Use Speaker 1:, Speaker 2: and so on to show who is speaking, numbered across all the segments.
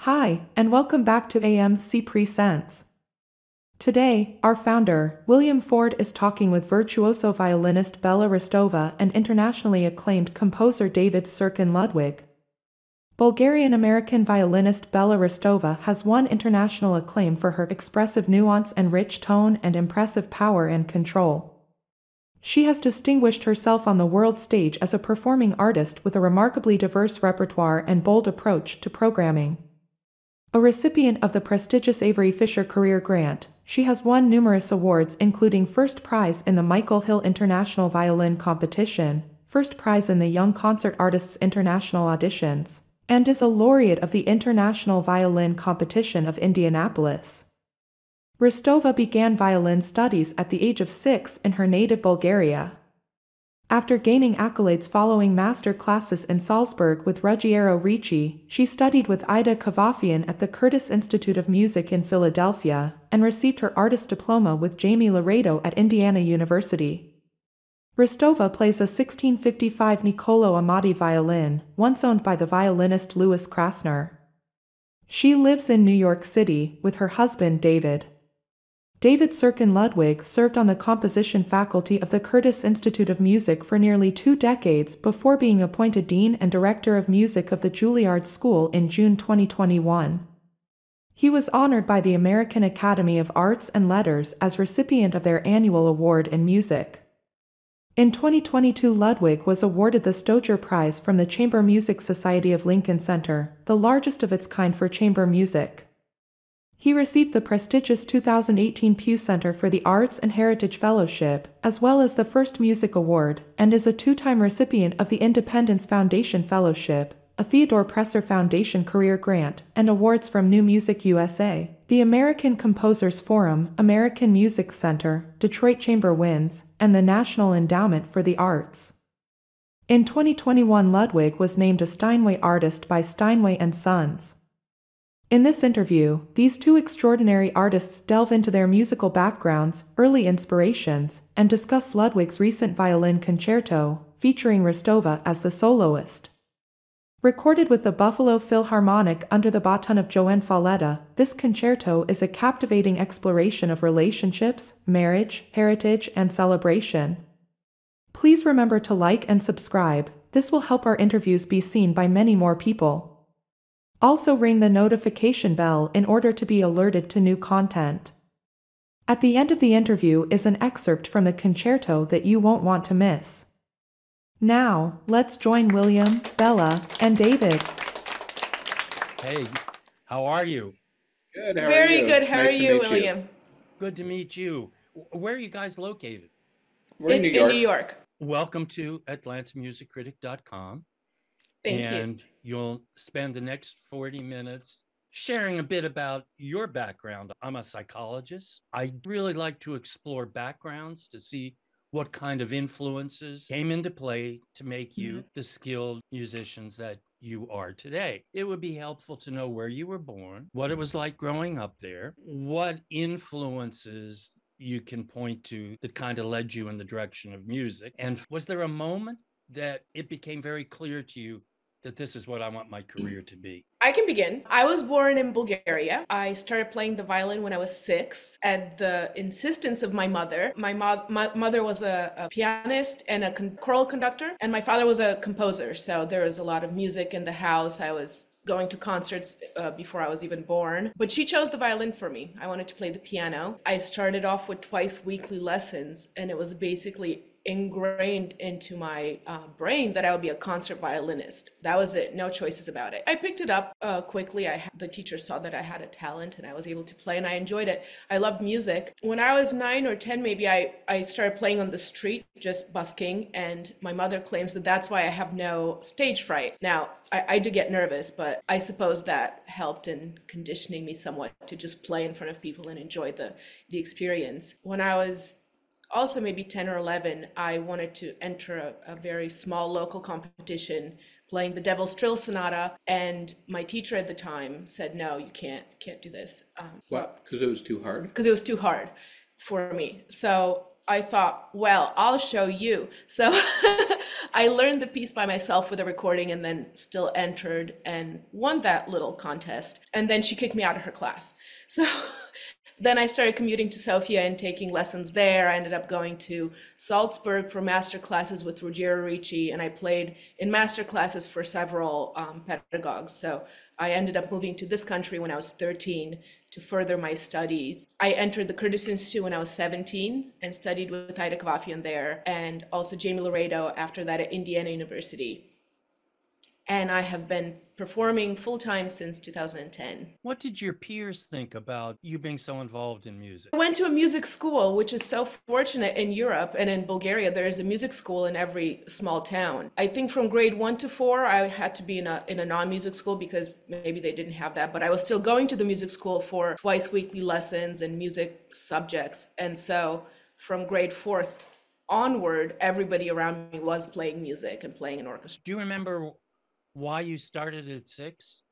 Speaker 1: Hi, and welcome back to AMC Presents. Today, our founder, William Ford, is talking with virtuoso violinist Bella Hristova and internationally acclaimed composer David Serkin Ludwig. Bulgarian-American violinist Bella Hristova has won international acclaim for her expressive nuance and rich tone and impressive power and control. She has distinguished herself on the world stage as a performing artist with a remarkably diverse repertoire and bold approach to programming. A recipient of the prestigious Avery Fisher Career Grant, she has won numerous awards including first prize in the Michael Hill International Violin Competition, first prize in the Young Concert Artists International Auditions, and is a laureate of the International Violin Competition of Indianapolis. Hristova began violin studies at the age of 6 in her native Bulgaria. After gaining accolades following master classes in Salzburg with Ruggiero Ricci, she studied with Ida Kavafian at the Curtis Institute of Music in Philadelphia, and received her artist diploma with Jamie Laureate at Indiana University. Hristova plays a 1655 Niccolo Amati violin, once owned by the violinist Louis Krasner. She lives in New York City, with her husband David. David Serkin Ludwig served on the composition faculty of the Curtis Institute of Music for nearly 2 decades before being appointed Dean and Director of Music of the Juilliard School in June 2021. He was honored by the American Academy of Arts and Letters as recipient of their annual award in music. In 2022, Ludwig was awarded the Stoeger Prize from the Chamber Music Society of Lincoln Center, the largest of its kind for chamber music. He received the prestigious 2018 Pew Center for the Arts and Heritage Fellowship, as well as the First Music Award, and is a 2-time recipient of the Independence Foundation Fellowship, a Theodore Foundation Career Grant, and awards from New Music USA, the American Composers Forum, American Music Center, Detroit Chamber Winds, and the National Endowment for the Arts. In 2021, Ludwig was named a Steinway Artist by Steinway & Sons. In this interview, these two extraordinary artists delve into their musical backgrounds, early inspirations, and discuss Ludwig's recent violin concerto, featuring Hristova as the soloist. Recorded with the Buffalo Philharmonic under the baton of Joan Falletta, this concerto is a captivating exploration of relationships, marriage, heritage, and celebration. Please remember to like and subscribe. This will help our interviews be seen by many more people. Also ring the notification bell in order to be alerted to new content. At the end of the interview is an excerpt from the concerto that you won't want to miss. Now, let's join William, Bella, and David.
Speaker 2: Hey, how are you?
Speaker 3: Good, how are
Speaker 4: Very
Speaker 3: you?
Speaker 4: good.
Speaker 3: It's
Speaker 4: How
Speaker 3: nice
Speaker 4: are
Speaker 3: to
Speaker 4: you,
Speaker 3: meet
Speaker 4: William?
Speaker 2: Good to meet you. Where are you guys located?
Speaker 3: We're in New
Speaker 4: In
Speaker 3: York.
Speaker 4: New York.
Speaker 2: Welcome to AtlantaMusicCritic.com.
Speaker 4: Thank you.
Speaker 2: And you'll spend the next 40 minutes sharing a bit about your background. I'm a psychologist. I really like to explore backgrounds to see what kind of influences came into play to make you the skilled musicians that you are today. It would be helpful to know where you were born, what it was like growing up there, what influences you can point to that kind of led you in the direction of music. And was there a moment that it became very clear to you that this is what I want my career to be?
Speaker 4: I can begin. I was born in Bulgaria. I started playing the violin when I was 6 at the insistence of my mother. My mother was a pianist and a choral conductor, and my father was a composer. So there was a lot of music in the house. I was going to concerts before I was even born. But she chose the violin for me. I wanted to play the piano. I started off with twice weekly lessons, and it was basically ingrained into my brain that I would be a concert violinist. That was it, no choices about it. I picked it up quickly. The teacher saw that I had a talent and I was able to play, and I enjoyed it. I loved music. When I was 9 or 10, maybe I started playing on the street, just busking, and my mother claims that that's why I have no stage fright. Now, I do get nervous, but I suppose that helped in conditioning me somewhat to just play in front of people and enjoy the experience. When I was also maybe 10 or 11, I wanted to enter a very small local competition playing the Devil's Trill Sonata, and my teacher at the time said, no, you can't do this.
Speaker 3: What? Because it was too hard?
Speaker 4: Because it was too hard for me. So I thought, well, I'll show you. So I learned the piece by myself with a recording and then still entered and won that little contest. And then she kicked me out of her class. So then I started commuting to Sofia and taking lessons there. I ended up going to Salzburg for master classes with Ruggiero Ricci, and I played in master classes for several pedagogues. So I ended up moving to this country when I was 13 to further my studies. I entered the Curtis Institute when I was 17 and studied with Ida Kavafian there, and also Jamie Laredo after that at Indiana University. And I have been performing full-time since 2010.
Speaker 2: What did your peers think about you being so involved in music?
Speaker 4: I went to a music school, which is so fortunate in Europe and in Bulgaria. There is a music school in every small town. I think from grade 1 to 4, I had to be in a non-music school because maybe they didn't have that, but I was still going to the music school for twice weekly lessons and music subjects. And so from grade 4th onward, everybody around me was playing music and playing an orchestra.
Speaker 2: Do you remember why you started at 6?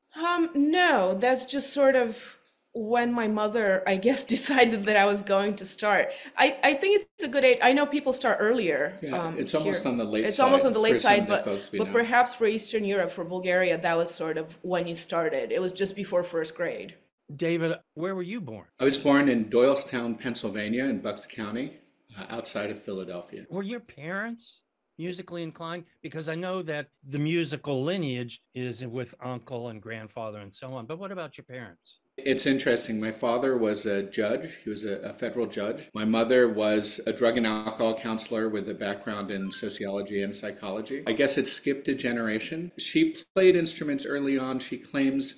Speaker 4: No, that's just sort of when my mother, I guess, decided that I was going to start. I think it's a good age. I know people start earlier.
Speaker 3: Yeah, it's almost on the late side.
Speaker 4: It's almost on the late side, but
Speaker 3: know.
Speaker 4: Perhaps for Eastern Europe, for Bulgaria, that was sort of when you started. It was just before first grade.
Speaker 2: David, where were you born?
Speaker 3: I was born in Doylestown, Pennsylvania, in Bucks County, outside of Philadelphia.
Speaker 2: Were your parents musically inclined? Because I know that the musical lineage is with uncle and grandfather and so on, but what about your parents?
Speaker 3: It's interesting. My father was a judge. He was a federal judge. My mother was a drug and alcohol counselor with a background in sociology and psychology. I guess it skipped a generation. She played instruments early on. She claims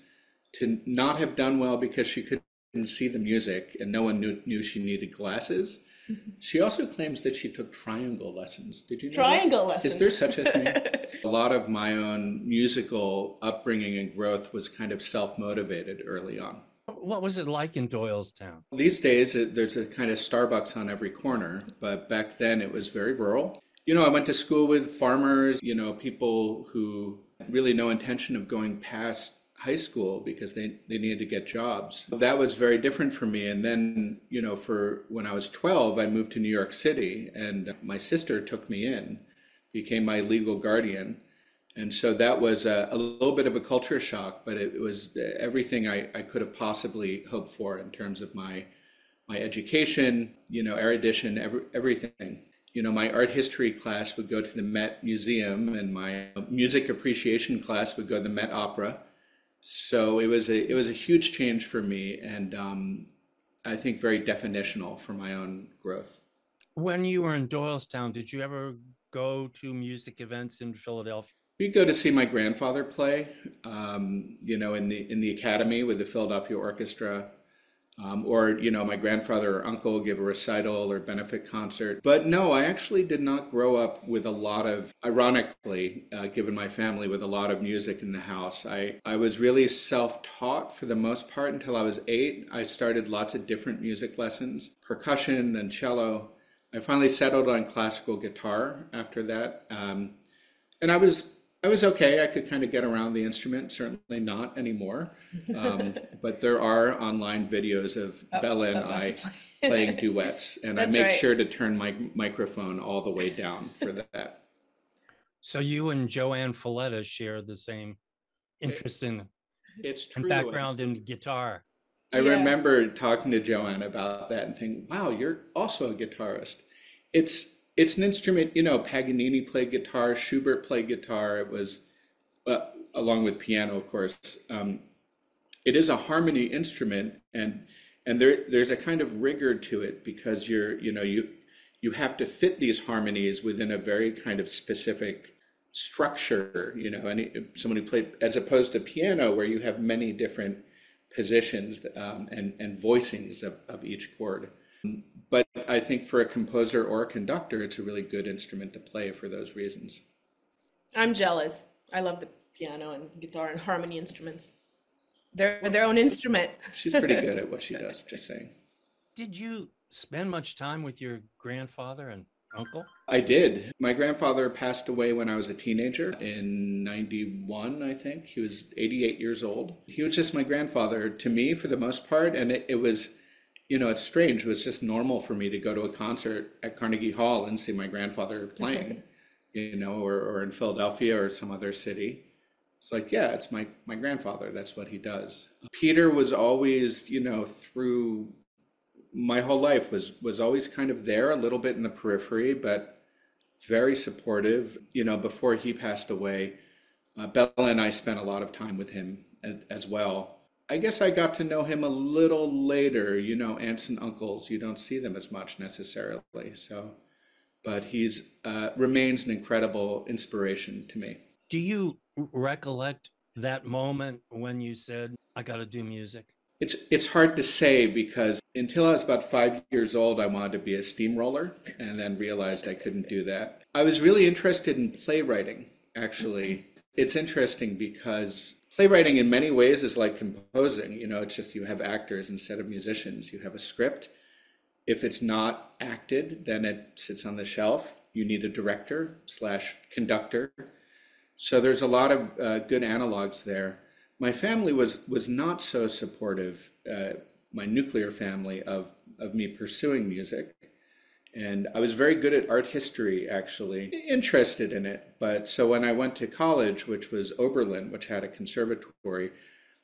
Speaker 3: to not have done well because she couldn't see the music and no one knew she needed glasses. She also claims that she took triangle lessons. Did you know
Speaker 4: Triangle
Speaker 3: that?
Speaker 4: lessons.
Speaker 3: Is there such a thing? A lot of my own musical upbringing and growth was kind of self-motivated early on.
Speaker 2: What was it like in Doylestown?
Speaker 3: These days, there's a kind of Starbucks on every corner, but back then it was very rural. You know, I went to school with farmers, people who had really no intention of going past high school because they needed to get jobs. That was very different for me. And then, for when I was 12, I moved to New York City and my sister took me in, became my legal guardian. And so that was a little bit of a culture shock, but it was everything I could have possibly hoped for in terms of my education, erudition, everything. My art history class would go to the Met Museum and my music appreciation class would go to the Met Opera. So it was a huge change for me, and I think very definitional for my own growth. When
Speaker 2: you were in Doylestown, did you ever go to music events in Philadelphia?
Speaker 3: We go to see my grandfather play, in the academy with the Philadelphia Orchestra, or my grandfather or uncle give a recital or benefit concert. But no, I actually did not grow up with a lot of, ironically, given my family, with a lot of music in the house. I was really self-taught for the most part until I was 8. I started lots of different music lessons, percussion, then cello. I finally settled on classical guitar after that. And I was okay. I could kind of get around the instrument, certainly not anymore. But there are online videos of Bella and I playing duets, and I make sure to turn my microphone all the way down for that.
Speaker 2: So you and Joanne Folletta share the same interest in and background in guitar.
Speaker 3: I remember talking to Joanne about that and thinking, wow, you're also a guitarist. It's an instrument, Paganini played guitar, Schubert played guitar. It was, along with piano, of course. It is a harmony instrument, and there's a kind of rigor to it because you have to fit these harmonies within a very kind of specific structure. Someone who played, as opposed to piano, where you have many different positions and voicings of each chord. But I think for a composer or a conductor, it's a really good instrument to play for those reasons.
Speaker 4: I'm jealous. I love the piano and guitar and harmony instruments. They're their own instrument.
Speaker 3: She's pretty good at what she does, just saying.
Speaker 2: Did you spend much time with your grandfather and uncle?
Speaker 3: I did. My grandfather passed away when I was a teenager in 91, I think. He was 88 years old. He was just my grandfather to me for the most part, and it was... it's strange. It was just normal for me to go to a concert at Carnegie Hall and see my grandfather playing. or in Philadelphia or some other city. It's like, yeah, it's my grandfather. That's what he does. Peter was always, through my whole life was always kind of there, a little bit in the periphery, but very supportive. Before he passed away, Bella and I spent a lot of time with him as well. I guess I got to know him a little later. Aunts and uncles, you don't see them as much necessarily. So, but he's remains an incredible inspiration to me.
Speaker 2: Do you recollect that moment when you said, I got to do music?
Speaker 3: It's hard to say, because until I was about 5 years old, I wanted to be a steamroller, and then realized I couldn't do that. I was really interested in playwriting, actually. It's interesting because playwriting in many ways is like composing. It's just you have actors instead of musicians. You have a script. If it's not acted, then it sits on the shelf. You need a director/conductor. So there's a lot of good analogs there. My family was not so supportive, my nuclear family, of me pursuing music. And I was very good at art history, actually, interested in it. But so when I went to college, which was Oberlin, which had a conservatory,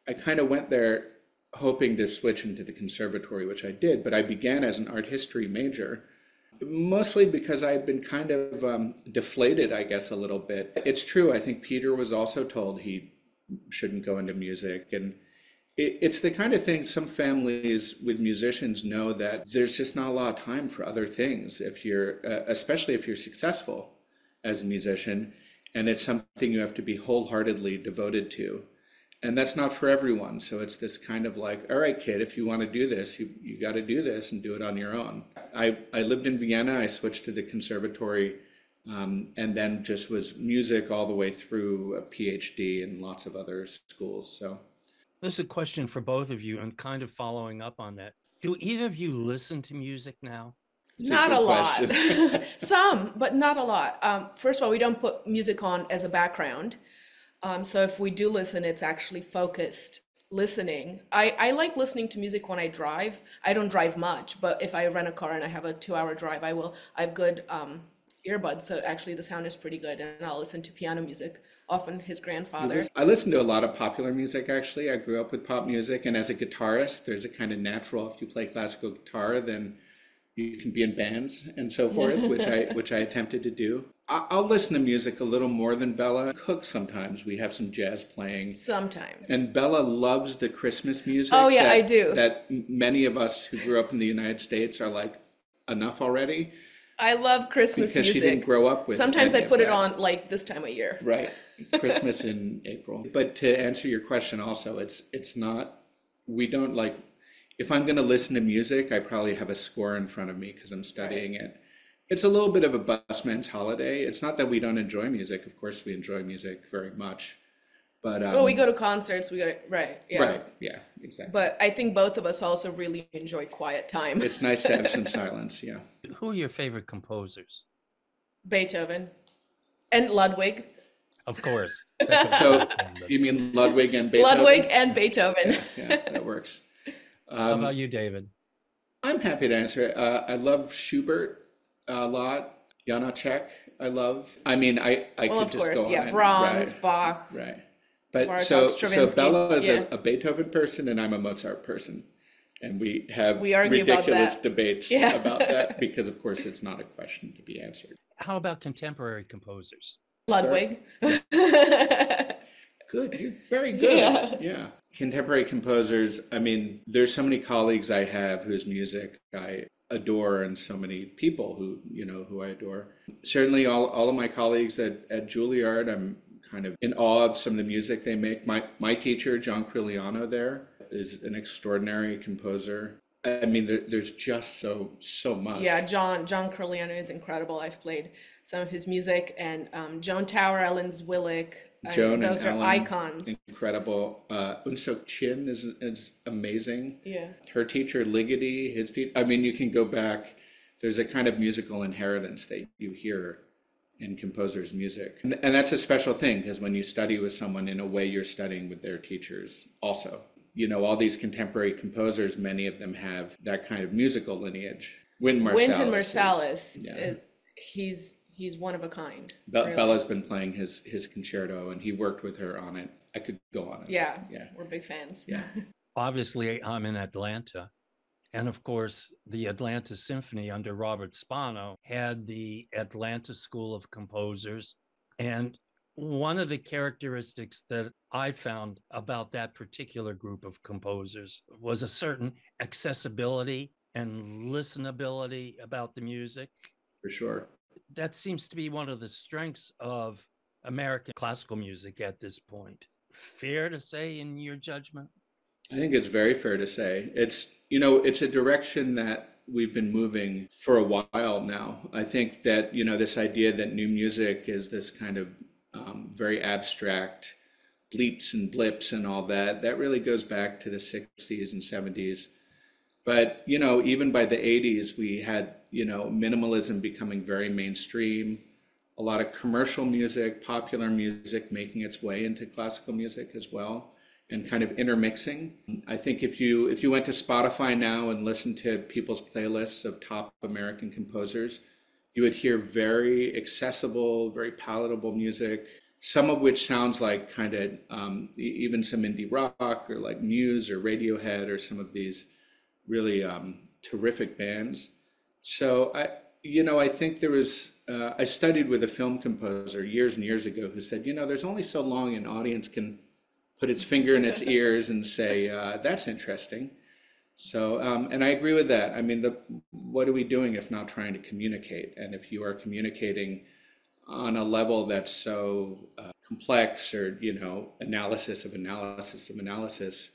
Speaker 3: I kind of went there hoping to switch into the conservatory, which I did. But I began as an art history major, mostly because I had been kind of deflated, I guess, a little bit. It's true. I think Peter was also told he shouldn't go into music. And it's the kind of thing some families with musicians know, that there's just not a lot of time for other things if you're, especially if you're successful as a musician, and it's something you have to be wholeheartedly devoted to. And that's not for everyone. So it's this kind of like, all right, kid, if you want to do this, you got to do this and do it on your own. I lived in Vienna. I switched to the conservatory, and then just was music all the way through a PhD and lots of other schools. So
Speaker 2: this is a question for both of you, and kind of following up on that. Do either of you listen to music now?
Speaker 4: Not a lot. Some, but not a lot. First of all, we don't put music on as a background. So if we do listen, it's actually focused listening. I like listening to music when I drive. I don't drive much, but if I rent a car and I have a 2-hour drive, I have good earbuds. So actually the sound is pretty good, and I'll listen to piano music, often his grandfather.
Speaker 3: I listen to a lot of popular music, actually. I grew up with pop music, and as a guitarist, there's a kind of natural, if you play classical guitar, then you can be in bands and so forth, which I attempted to do. I'll listen to music a little more than Bella. Cook sometimes. We have some jazz playing.
Speaker 4: Sometimes.
Speaker 3: And Bella loves the Christmas music.
Speaker 4: Oh yeah, I do.
Speaker 3: That many of us who grew up in the United States are like, enough already.
Speaker 4: I love Christmas
Speaker 3: because
Speaker 4: music.
Speaker 3: she didn't grow up with.
Speaker 4: Sometimes I put it on like this time of year.
Speaker 3: Right, Christmas in April. But to answer your question, also, it's not. We don't like. If I'm going to listen to music, I probably have a score in front of me because I'm studying it. It's a little bit of a busman's holiday. It's not that we don't enjoy music. Of course, we enjoy music very much. But
Speaker 4: we go to concerts. We go right.
Speaker 3: Yeah, exactly.
Speaker 4: But I think both of us also really enjoy quiet time.
Speaker 3: It's nice to have some silence. Yeah.
Speaker 2: Who are your favorite composers?
Speaker 4: Beethoven and Ludwig.
Speaker 2: Of course.
Speaker 3: So you mean Ludwig and Beethoven?
Speaker 4: Ludwig and Beethoven.
Speaker 3: Yeah, that works.
Speaker 2: How about you, David?
Speaker 3: I'm happy to answer it. I love Schubert a lot. Janacek, I love. I mean, I could just go on.
Speaker 4: Yeah, Brahms, Bach.
Speaker 3: Right. But
Speaker 4: Bartok,
Speaker 3: so Bella is a Beethoven person, and I'm a Mozart person. And we have ridiculous debates about that, because, of course, it's not a question to be answered.
Speaker 2: How about contemporary composers?
Speaker 4: Ludwig.
Speaker 3: Good. You're very good. Yeah. Contemporary composers. I mean, there's so many colleagues I have whose music I adore, and so many people who I adore. Certainly all of my colleagues at Juilliard, I'm kind of in awe of some of the music they make. My teacher, John Criliano, there is an extraordinary composer. I mean, there's just so much.
Speaker 4: Yeah, John Criliano is incredible. I've played some of his music, and Joan Tower, Ellen Zwillick.
Speaker 3: Joan
Speaker 4: those
Speaker 3: and
Speaker 4: are
Speaker 3: Ellen,
Speaker 4: icons.
Speaker 3: Incredible. Unsuk Chin is amazing.
Speaker 4: Yeah.
Speaker 3: Her teacher, Ligeti, his teacher. I mean, you can go back. There's a kind of musical inheritance that you hear in composers' music. And that's a special thing, because when you study with someone, in a way, you're studying with their teachers also. All these contemporary composers, many of them have that kind of musical lineage. Wynton Marsalis.
Speaker 4: He's He's one of a kind.
Speaker 3: Really. Bella's been playing his concerto, and he worked with her on it. I could go on it.
Speaker 4: Yeah, we're big fans.
Speaker 3: Yeah.
Speaker 2: Obviously, I'm in Atlanta. And of course, the Atlanta Symphony under Robert Spano had the Atlanta School of Composers. And one of the characteristics that I found about that particular group of composers was a certain accessibility and listenability about the music.
Speaker 3: For sure.
Speaker 2: That seems to be one of the strengths of American classical music at this point. Fair to say in your judgment?
Speaker 3: I think it's very fair to say. It's a direction that we've been moving for a while now. I think that, this idea that new music is this kind of very abstract bleeps and blips and all that really goes back to the 60s and 70s. But, even by the 80s, we had, minimalism becoming very mainstream, a lot of commercial music, popular music making its way into classical music as well, and kind of intermixing. I think if you went to Spotify now and listened to people's playlists of top American composers, you would hear very accessible, very palatable music, some of which sounds like kind of even some indie rock or like Muse or Radiohead or some of these really terrific bands. So I think there was, I studied with a film composer years and years ago who said, there's only so long an audience can put its finger in its ears and say, that's interesting. So, and I agree with that. I mean, what are we doing if not trying to communicate? And if you are communicating on a level that's so complex or, analysis of analysis,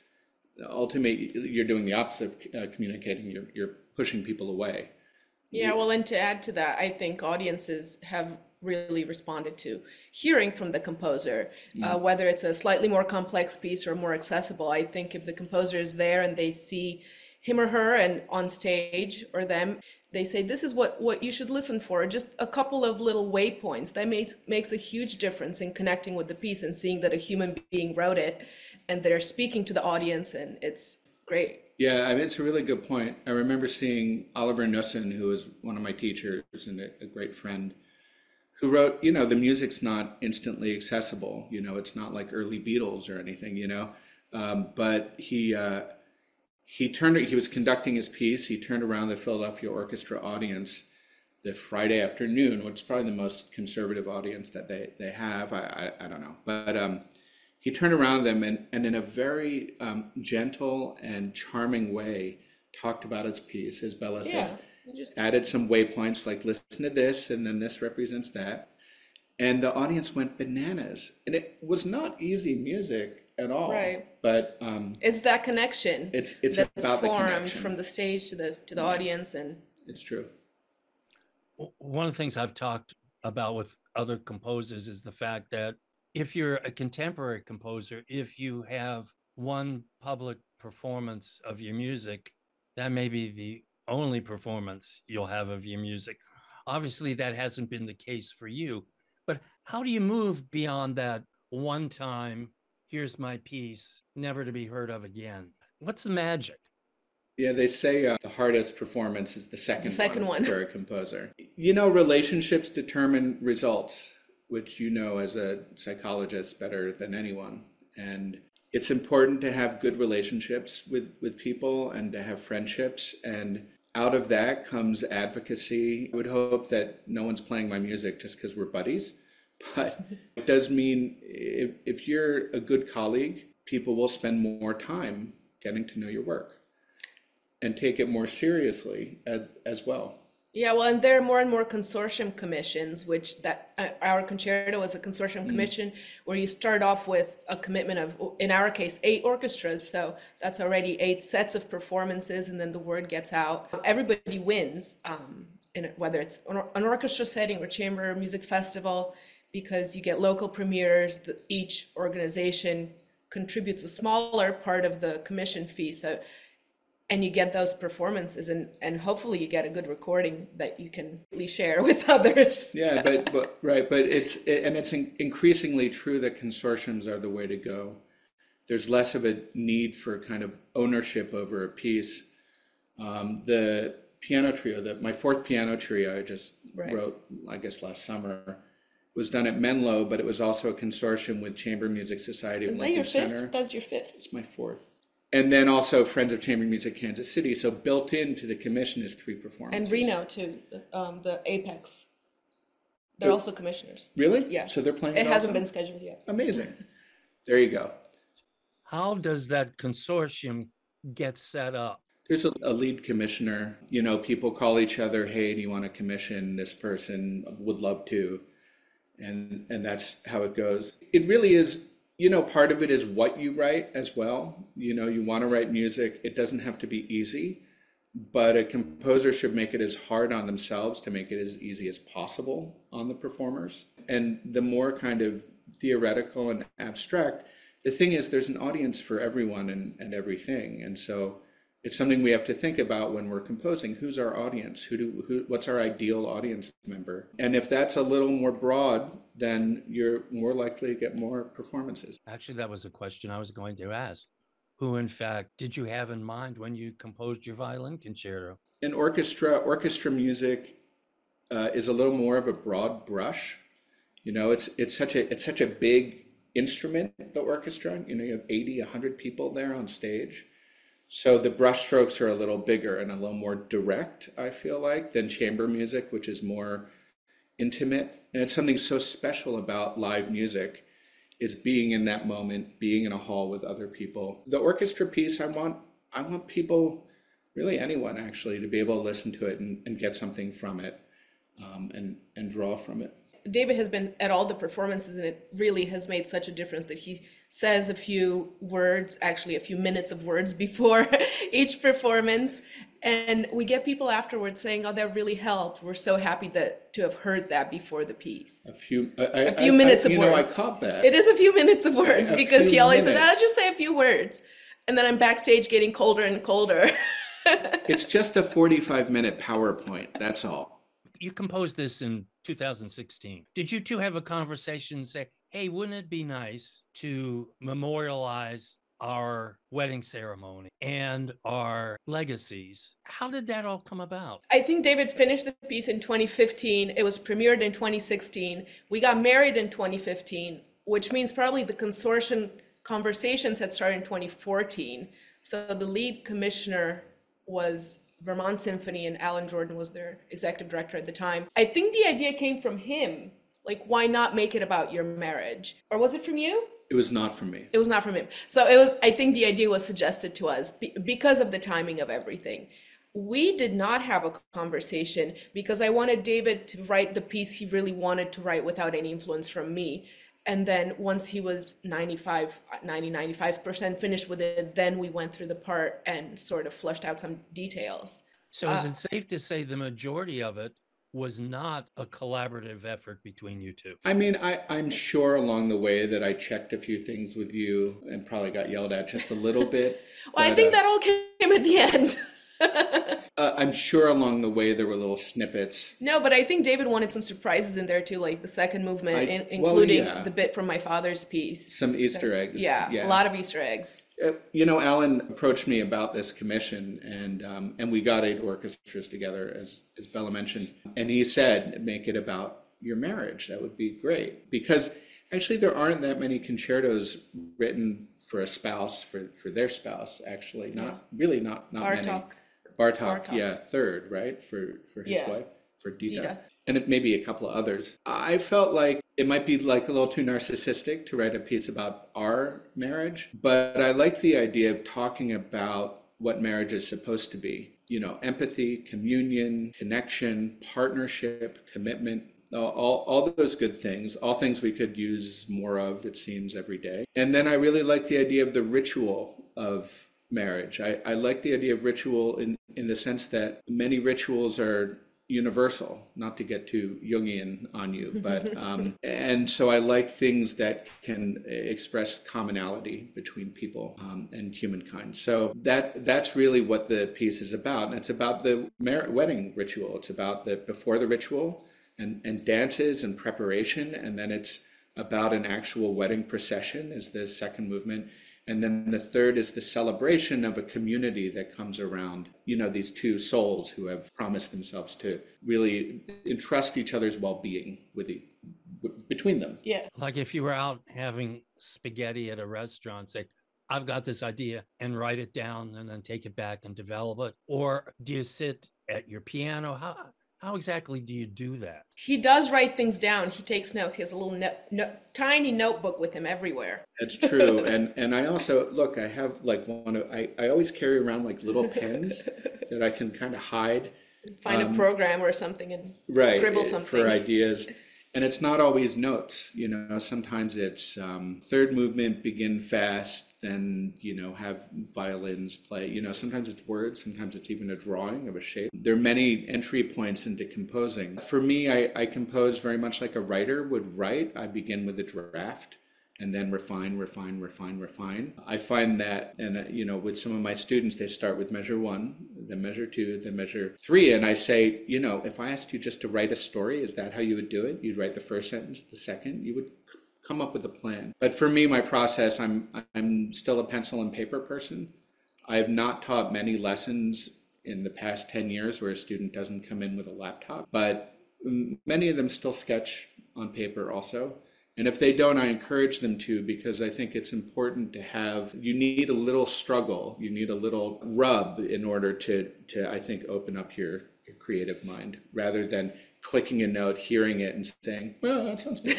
Speaker 3: ultimately you're doing the opposite of communicating. You're pushing people away.
Speaker 4: Yeah, well, and to add to that, I think audiences have really responded to hearing from the composer, whether it's a slightly more complex piece or more accessible. I think if the composer is there and they see him or her and on stage or them, they say, this is what you should listen for. Just a couple of little waypoints that makes a huge difference in connecting with the piece and seeing that a human being wrote it and they're speaking to the audience, and it's great.
Speaker 3: Yeah, I mean, it's a really good point. I remember seeing Oliver Nussen, who was one of my teachers and a great friend, who wrote, the music's not instantly accessible. It's not like early Beatles or anything, but he was conducting his piece. He turned around the Philadelphia Orchestra audience the Friday afternoon, which is probably the most conservative audience that they have. I don't know. But he turned around them and in a very gentle and charming way talked about his piece, as Bella says, added some waypoints like listen to this and then this represents that. And the audience went bananas. And it was not easy music at all. Right. But
Speaker 4: it's that connection.
Speaker 3: It's about the connection
Speaker 4: from the stage to the audience, and
Speaker 3: it's true.
Speaker 2: One of the things I've talked about with other composers is the fact that if you're a contemporary composer, if you have one public performance of your music, that may be the only performance you'll have of your music. Obviously, that hasn't been the case for you, but how do you move beyond that one time, here's my piece, never to be heard of again? What's the magic?
Speaker 3: Yeah, they say the hardest performance is the second one for a composer. Relationships determine results, which as a psychologist better than anyone. And it's important to have good relationships with people and to have friendships. And out of that comes advocacy. I would hope that no one's playing my music just because we're buddies. But it does mean if you're a good colleague, people will spend more time getting to know your work and take it more seriously as well.
Speaker 4: Yeah, well, and there are more and more consortium commissions, which our concerto is a consortium commission where you start off with a commitment of, in our case, 8 orchestras. So that's already 8 sets of performances, and then the word gets out. Everybody wins, whether it's an orchestra setting or chamber music festival, because you get local premieres. Each organization contributes a smaller part of the commission fee. And you get those performances, and hopefully you get a good recording that you can really share with others.
Speaker 3: Yeah, but it's increasingly true that consortiums are the way to go. There's less of a need for kind of ownership over a piece. The piano trio, my 4th piano trio I just wrote, I guess, last summer, was done at Menlo, but it was also a consortium with Chamber Music Society of Lincoln Center.
Speaker 4: That's your fifth?
Speaker 3: It's my fourth. And then also Friends of Chamber Music Kansas City. So built into the commission is 3 performances.
Speaker 4: And Reno too, the Apex. They're also commissioners.
Speaker 3: Really?
Speaker 4: Yeah.
Speaker 3: So they're playing
Speaker 4: it hasn't
Speaker 3: also?
Speaker 4: been scheduled yet.
Speaker 3: Amazing. There you go.
Speaker 2: How does that consortium get set up?
Speaker 3: There's a lead commissioner. You know, people call each other, hey, do you want to commission this person? Would love to. And that's how it goes. It really is, you know, part of it is what you write as well. You know, you want to write music. It doesn't have to be easy, but a composer should make it as hard on themselves to make it as easy as possible on the performers. And the more kind of theoretical and abstract, the thing is there's an audience for everyone and everything. And so it's something we have to think about when we're composing. Who's our audience? What's our ideal audience member? And if that's a little more broad, then you're more likely to get more performances.
Speaker 2: Actually, that was a question I was going to ask. Who, in fact, did you have in mind when you composed your violin concerto?
Speaker 3: In orchestra music is a little more of a broad brush. You know, it's such a big instrument, the orchestra. You know, you have 80, 100 people there on stage. So the brushstrokes are a little bigger and a little more direct, I feel like, than chamber music, which is more intimate. And it's something so special about live music, is being in that moment, being in a hall with other people. The orchestra piece, I want people, really anyone actually, to be able to listen to it and get something from it, and draw from it.
Speaker 4: David has been at all the performances, and it really has made such a difference that he says a few words, actually a few minutes of words before each performance. And we get people afterwards saying, oh, that really helped. We're so happy to have heard that before the piece.
Speaker 3: A few
Speaker 4: minutes of words.
Speaker 3: You know, I caught that.
Speaker 4: It is a few minutes of words because he always said, I'll just say a few words. And then I'm backstage getting colder and colder.
Speaker 3: It's just a 45-minute PowerPoint, that's all.
Speaker 2: You composed this in 2016. Did you two have a conversation and say, hey, wouldn't it be nice to memorialize our wedding ceremony and our legacies? How did that all come about?
Speaker 4: I think David finished the piece in 2015. It was premiered in 2016. We got married in 2015, which means probably the consortium conversations had started in 2014. So the lead commissioner was Vermont Symphony, and Alan Jordan was their executive director at the time. I think the idea came from him. Like, why not make it about your marriage? Or was it from you?
Speaker 3: It was not from me.
Speaker 4: It was not from him. So it was, I think the idea was suggested to us because of the timing of everything. We did not have a conversation because I wanted David to write the piece he really wanted to write without any influence from me. And then once he was 95% finished with it, then we went through the part and sort of fleshed out some details.
Speaker 2: So is it safe to say the majority of it was not a collaborative effort between you two?
Speaker 3: I mean, I'm sure along the way that I checked a few things with you and probably got yelled at just a little bit.
Speaker 4: Well, I think that all came at the end.
Speaker 3: I'm sure along the way there were little snippets.
Speaker 4: No, but I think David wanted some surprises in there too, like the second movement, including the bit from my father's piece.
Speaker 3: Some Easter eggs.
Speaker 4: Yeah, a lot of Easter eggs.
Speaker 3: You know, Alan approached me about this commission, and we got 8 orchestras together, as Bella mentioned. And he said, make it about your marriage. That would be great. Because actually there aren't that many concertos written for a spouse, for their spouse, actually. Not many. Bartok, yeah, third, right? For his wife, for Dita. And it may be a couple of others. I felt like it might be like a little too narcissistic to write a piece about our marriage, but I like the idea of talking about what marriage is supposed to be. You know, empathy, communion, connection, partnership, commitment, all those good things, all things we could use more of, it seems, every day. And then I really like the idea of the ritual of marriage. I like the idea of ritual in the sense that many rituals are universal, not to get too Jungian on you, but and so I like things that can express commonality between people and humankind. So that's really what the piece is about. And it's about the wedding ritual. It's about the before the ritual and dances and preparation, and then it's about an actual wedding procession is the second movement. And then the third is the celebration of a community that comes around, these two souls who have promised themselves to really entrust each other's well-being between them.
Speaker 4: Yeah.
Speaker 2: Like if you were out having spaghetti at a restaurant, say, I've got this idea, and write it down and then take it back and develop it. Or do you sit at your piano? How exactly do you do that?
Speaker 4: He does write things down. He takes notes. He has a little tiny notebook with him everywhere.
Speaker 3: That's true. And I also, look, I have like I always carry around like little pens that I can kind of hide.
Speaker 4: Find a program or something and
Speaker 3: Right,
Speaker 4: scribble something.
Speaker 3: for ideas. And it's not always notes, sometimes it's third movement, begin fast, then, have violins play, sometimes it's words, sometimes it's even a drawing of a shape. There are many entry points into composing. For me, I compose very much like a writer would write. I begin with a draft and then refine. I find that, and with some of my students, they start with measure 1, then measure 2, then measure 3. And I say, if I asked you just to write a story, is that how you would do it? You'd write the first sentence, the second, you would come up with a plan. But for me, my process, I'm still a pencil and paper person. I have not taught many lessons in the past 10 years where a student doesn't come in with a laptop, but many of them still sketch on paper also. And if they don't, I encourage them to, because I think it's important to you need a little struggle, you need a little rub in order to I think, open up your creative mind, rather than clicking a note, hearing it and saying, well, that sounds good.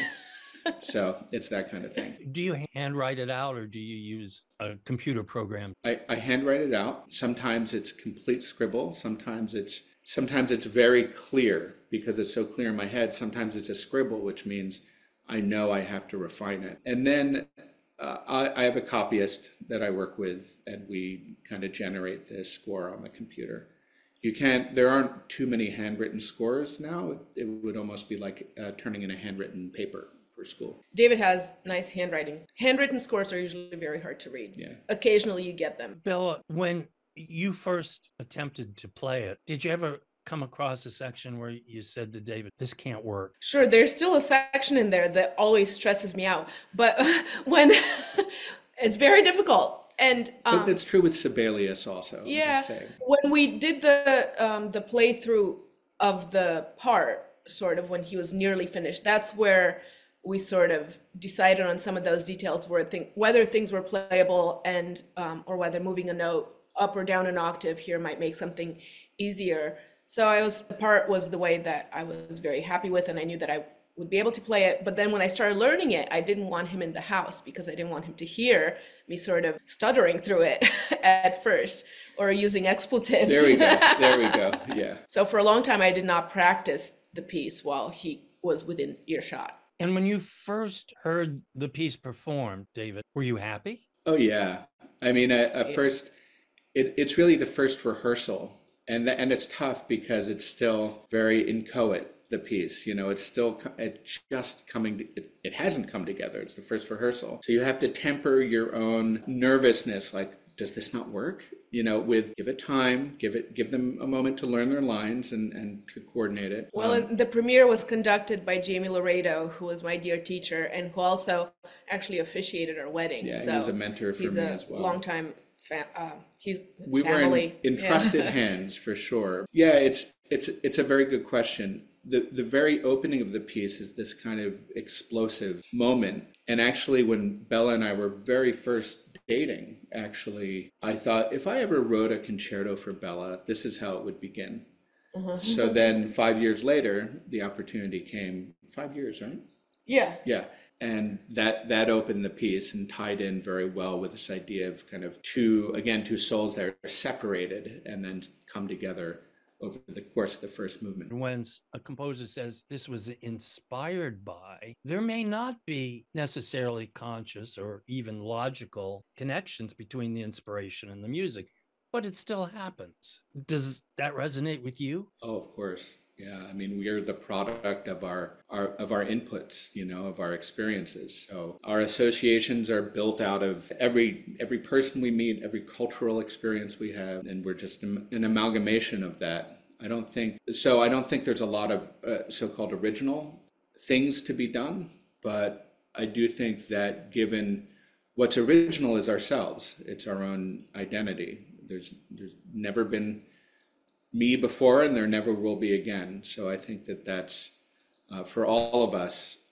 Speaker 3: So it's that kind of thing.
Speaker 2: Do you handwrite it out, or do you use a computer program?
Speaker 3: I handwrite it out. Sometimes it's complete scribble. Sometimes it's very clear because it's so clear in my head. Sometimes it's a scribble, which means I know I have to refine it. And then I have a copyist that I work with, and we kind of generate this score on the computer. There aren't too many handwritten scores now. It would almost be like turning in a handwritten paper for school.
Speaker 4: David has nice handwriting. Handwritten scores are usually very hard to read.
Speaker 3: Yeah.
Speaker 4: Occasionally you get them.
Speaker 2: Bella, when you first attempted to play it, did you ever come across a section where you said to David, this can't work?
Speaker 4: Sure, there's still a section in there that always stresses me out, but when it's very difficult. And
Speaker 3: but it's true with Sibelius also.
Speaker 4: Yeah,
Speaker 3: just saying.
Speaker 4: when we did the playthrough of the part, sort of when he was nearly finished, that's where we sort of decided on some of those details, whether things were playable and or whether moving a note up or down an octave here might make something easier. So the part was the way that I was very happy with, and I knew that I would be able to play it. But then when I started learning it, I didn't want him in the house because I didn't want him to hear me sort of stuttering through it at first, or using expletives.
Speaker 3: There we go. Yeah.
Speaker 4: So for a long time, I did not practice the piece while he was within earshot.
Speaker 2: And when you first heard the piece performed, David, were you happy?
Speaker 3: Oh, yeah. I mean, first, it's really the first rehearsal. And it's tough because it's still very inchoate, the piece. It hasn't come together. It's the first rehearsal. So you have to temper your own nervousness. Like, does this not work? With give it time, give them a moment to learn their lines and to coordinate it.
Speaker 4: Well, the premiere was conducted by Jamie Laureate, who was my dear teacher and who also actually officiate our wedding.
Speaker 3: Yeah,
Speaker 4: so
Speaker 3: he's a mentor for me as well.
Speaker 4: He's a long-time
Speaker 3: we
Speaker 4: family.
Speaker 3: were in trusted hands for sure. Yeah, it's a very good question. The very opening of the piece is this kind of explosive moment. And actually, when Bella and I were very first dating, I thought, if I ever wrote a concerto for Bella, this is how it would begin. Uh-huh. So then 5 years later, the opportunity came. 5 years, right?
Speaker 4: Yeah.
Speaker 3: Yeah. And that opened the piece and tied in very well with this idea of kind of two souls that are separated and then come together over the course of the first movement.
Speaker 2: When a composer says this was inspired by, there may not be necessarily conscious or even logical connections between the inspiration and the music, but it still happens. Does that resonate with you?
Speaker 3: Oh, of course. Yeah, I mean, we are the product of our inputs, of our experiences. So our associations are built out of every person we meet, every cultural experience we have, and we're just an amalgamation of that. I don't think there's a lot of so-called original things to be done, but I do think that given what's original is ourselves. It's our own identity. There's never been me before, and there never will be again. So I think that that's for all of us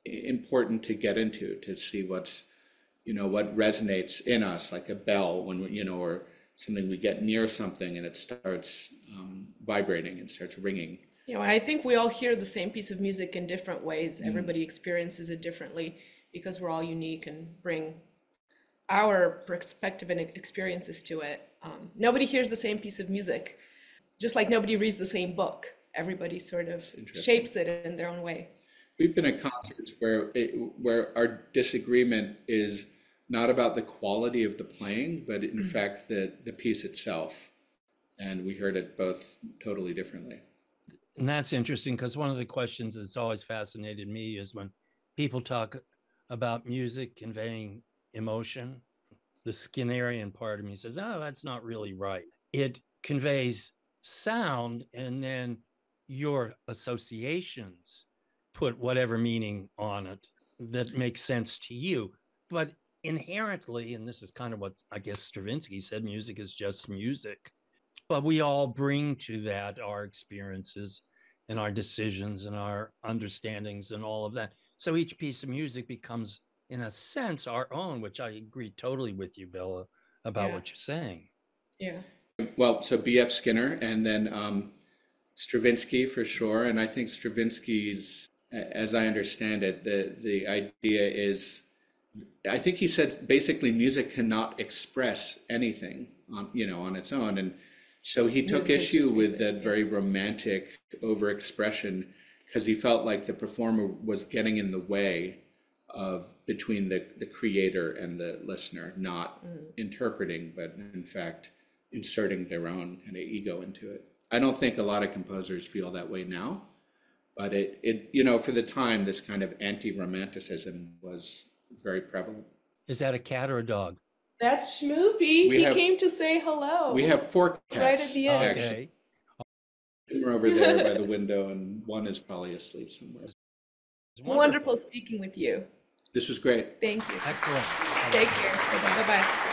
Speaker 3: important to get into, to see what's, what resonates in us, like a bell when we, or something, we get near something and it starts vibrating and starts ringing.
Speaker 4: I think we all hear the same piece of music in different ways. Everybody experiences it differently because we're all unique and bring our perspective and experiences to it. Nobody hears the same piece of music, just like nobody reads the same book. Everybody sort of shapes it in their own way.
Speaker 3: We've been at concerts where our disagreement is not about the quality of the playing, but in fact the piece itself. And we heard it both totally differently.
Speaker 2: And that's interesting, because one of the questions that's always fascinated me is when people talk about music conveying emotion, the Skinnerian part of me says, oh, that's not really right. It conveys sound, and then your associations put whatever meaning on it that makes sense to you. But inherently, and this is kind of what I guess Stravinsky said, music is just music. But we all bring to that our experiences and our decisions and our understandings and all of that. So each piece of music becomes, in a sense, our own, which I agree totally with you, Bella, about what you're saying.
Speaker 4: Yeah.
Speaker 3: Well, so B.F. Skinner, and then Stravinsky for sure. And I think Stravinsky's, as I understand it, the idea is, I think he said basically music cannot express anything on its own. And so he took issue with that very romantic overexpression, because he felt like the performer was getting in the way of between the creator and the listener, not interpreting, but in fact inserting their own kind of ego into it. I don't think a lot of composers feel that way now, but it for the time, this kind of anti-romanticism was very prevalent.
Speaker 2: Is that a cat or a dog?
Speaker 4: That's Schmoopy. He came to say hello.
Speaker 3: We have 4 cats.
Speaker 4: Right at the end.
Speaker 2: Okay.
Speaker 3: We're over there by the window, and one is probably asleep somewhere.
Speaker 4: Wonderful speaking with you.
Speaker 3: This was great.
Speaker 4: Thank you.
Speaker 2: Excellent.
Speaker 4: Take care. Bye-bye.